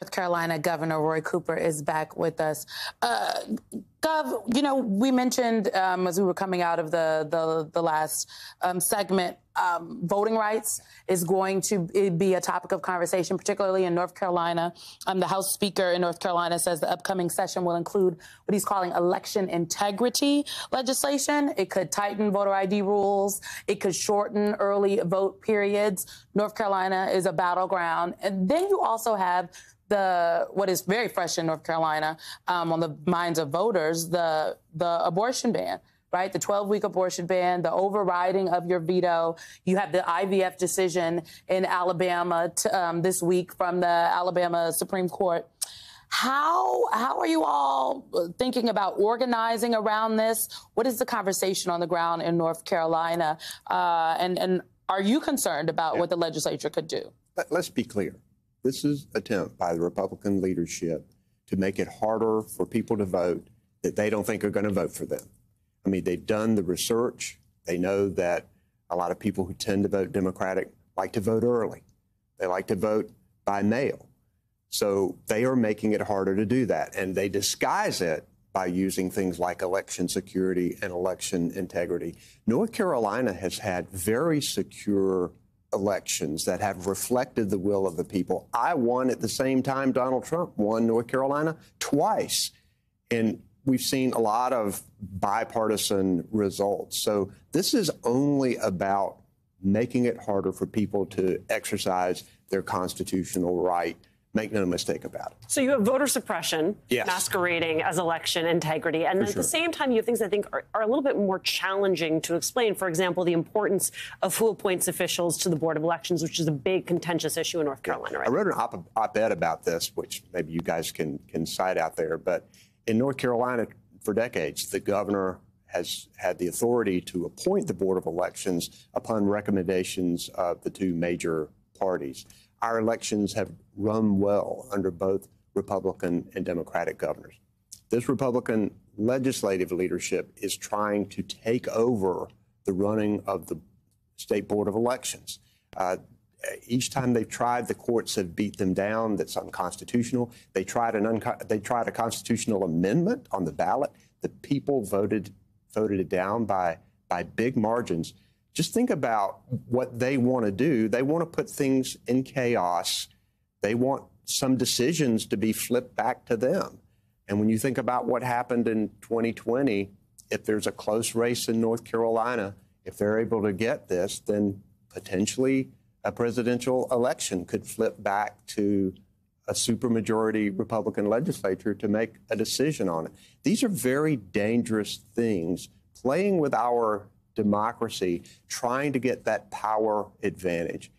North Carolina Governor Roy Cooper is back with us. Gov, you know, we mentioned as we were coming out of the last segment, voting rights is going to be a topic of conversation, particularly in North Carolina. The House Speaker in North Carolina says the upcoming session will include what he's calling election integrity legislation. It could tighten voter ID rules. It could shorten early vote periods. North Carolina is a battleground. And then you also have what is very fresh in North Carolina on the minds of voters, the abortion ban, right? The 12-week abortion ban, the overriding of your veto. You have the IVF decision in Alabama this week from the Alabama Supreme Court. How are you all thinking about organizing around this? What is the conversation on the ground in North Carolina? And are you concerned about what the legislature could do? Let's be clear. This is an attempt by the Republican leadership to make it harder for people to vote that they don't think are going to vote for them. I mean, they've done the research. They know that a lot of people who tend to vote Democratic like to vote early. They like to vote by mail. So they are making it harder to do that. And they disguise it by using things like election security and election integrity. North Carolina has had very secure elections that have reflected the will of the people. I won at the same time Donald Trump won North Carolina twice. And we've seen a lot of bipartisan results. So this is only about making it harder for people to exercise their constitutional right. Make no mistake about it. So you have voter suppression masquerading as election integrity. And at the same time, you have things I think are a little bit more challenging to explain. For example, the importance of who appoints officials to the Board of Elections, which is a big contentious issue in North Carolina. Right? I wrote an op-ed about this, which maybe you guys can cite out there. But in North Carolina, for decades, the governor has had the authority to appoint the Board of Elections upon recommendations of the two major parties. Our elections have run well under both Republican and Democratic governors. This Republican legislative leadership is trying to take over the running of the State Board of Elections. Each time they've tried, the courts have beat them down. That's unconstitutional. They tried a constitutional amendment on the ballot. The people voted it down by big margins. Just think about what they want to do. They want to put things in chaos. They want some decisions to be flipped back to them. And when you think about what happened in 2020, if there's a close race in North Carolina, if they're able to get this, then potentially a presidential election could flip back to a supermajority Republican legislature to make a decision on it. These are very dangerous things, playing with our democracy, trying to get that power advantage.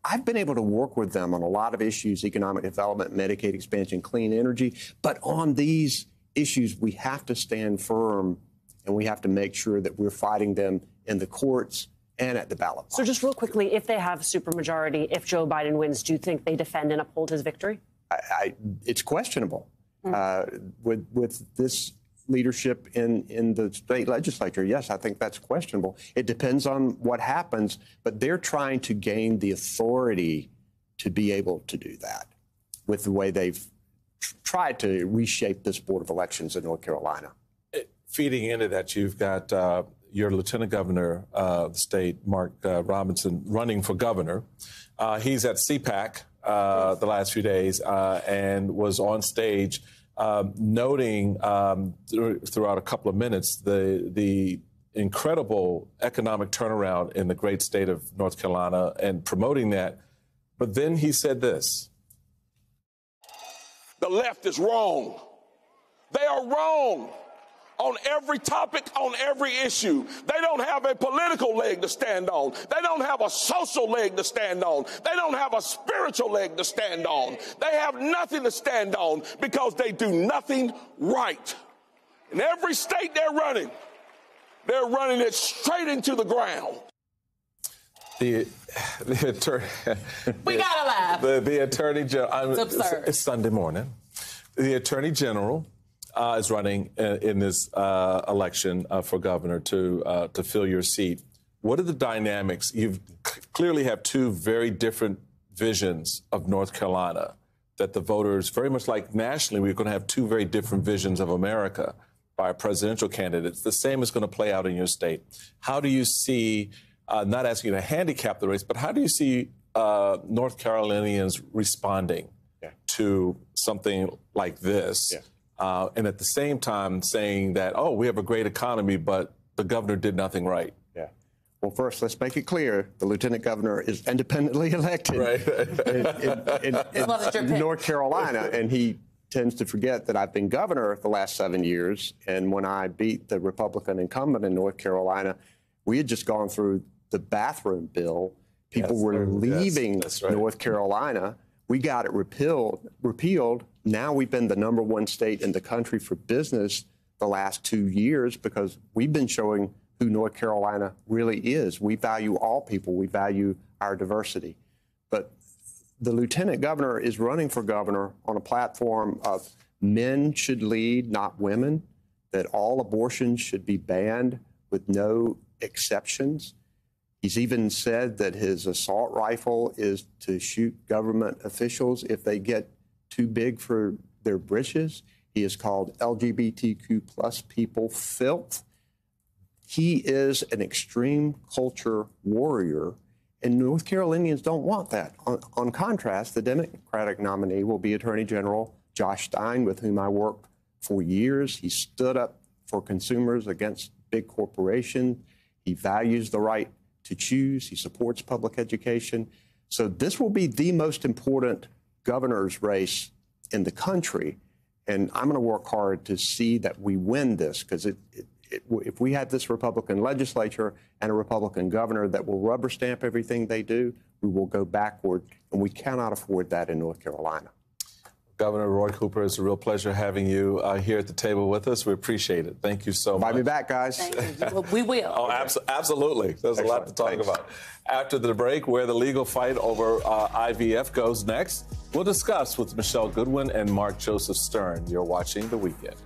I've been able to work with them on a lot of issues, economic development, Medicaid expansion, clean energy. But on these issues, we have to stand firm, and we have to make sure that we're fighting them in the courts and at the ballot box. So just real quickly, if they have a supermajority, if Joe Biden wins, do you think they defend and uphold his victory? It's questionable. With this leadership in the state legislature, yes, I think that's questionable. It depends on what happens, but they're trying to gain the authority to be able to do that with the way they've tried to reshape this Board of Elections in North Carolina. Feeding into that, you've got your lieutenant governor of the state, Mark Robinson, running for governor. He's at CPAC the last few days and was on stage noting throughout a couple of minutes the incredible economic turnaround in the great state of North Carolina and promoting that. But then he said this. The left is wrong. They are wrong on every topic, on every issue. They don't have a political leg to stand on. They don't have a social leg to stand on. They don't have a spiritual leg to stand on. They have nothing to stand on because they do nothing right. In every state they're running it straight into the ground. The attorney, we gotta laugh. The attorney general. It's absurd. It's Sunday morning. The attorney general is running in this election for governor to fill your seat. What are the dynamics? You clearly have two very different visions of North Carolina. that the voters, very much like nationally, we're going to have two very different visions of America by presidential candidates. The same is going to play out in your state. How do you see, not asking you to handicap the race, but how do you see North Carolinians responding to something like this? And at the same time saying that, oh, we have a great economy, but the governor did nothing right. Well, first, let's make it clear, the lieutenant governor is independently elected in North Carolina, and he tends to forget that I've been governor the last 7 years, and when I beat the Republican incumbent in North Carolina, we had just gone through the bathroom bill. People were leaving North Carolina. We got it repealed. Now we've been the #1 state in the country for business the last 2 years because we've been showing who North Carolina really is. We value all people. We value our diversity. But the lieutenant governor is running for governor on a platform of men should lead, not women, that all abortions should be banned with no exceptions. He's even said that his assault rifle is to shoot government officials if they get too big for their britches. He has called LGBTQ plus people filth. He is an extreme culture warrior, and North Carolinians don't want that. On contrast, the Democratic nominee will be Attorney General Josh Stein, with whom I worked for years. He stood up for consumers against big corporations. He values the right to choose. He supports public education. So this will be the most important governor's race in the country, and I'm going to work hard to see that we win this, because if we have this Republican legislature and a Republican governor that will rubber stamp everything they do, we will go backward, and we cannot afford that in North Carolina. Governor Roy Cooper, it's a real pleasure having you here at the table with us. We appreciate it. Thank you so much. Invite me back, guys. Thank you. Well, we will. Oh, absolutely. There's a lot to talk about. After the break, where the legal fight over IVF goes next, we'll discuss with Michelle Goodwin and Mark Joseph Stern. You're watching The Weekend.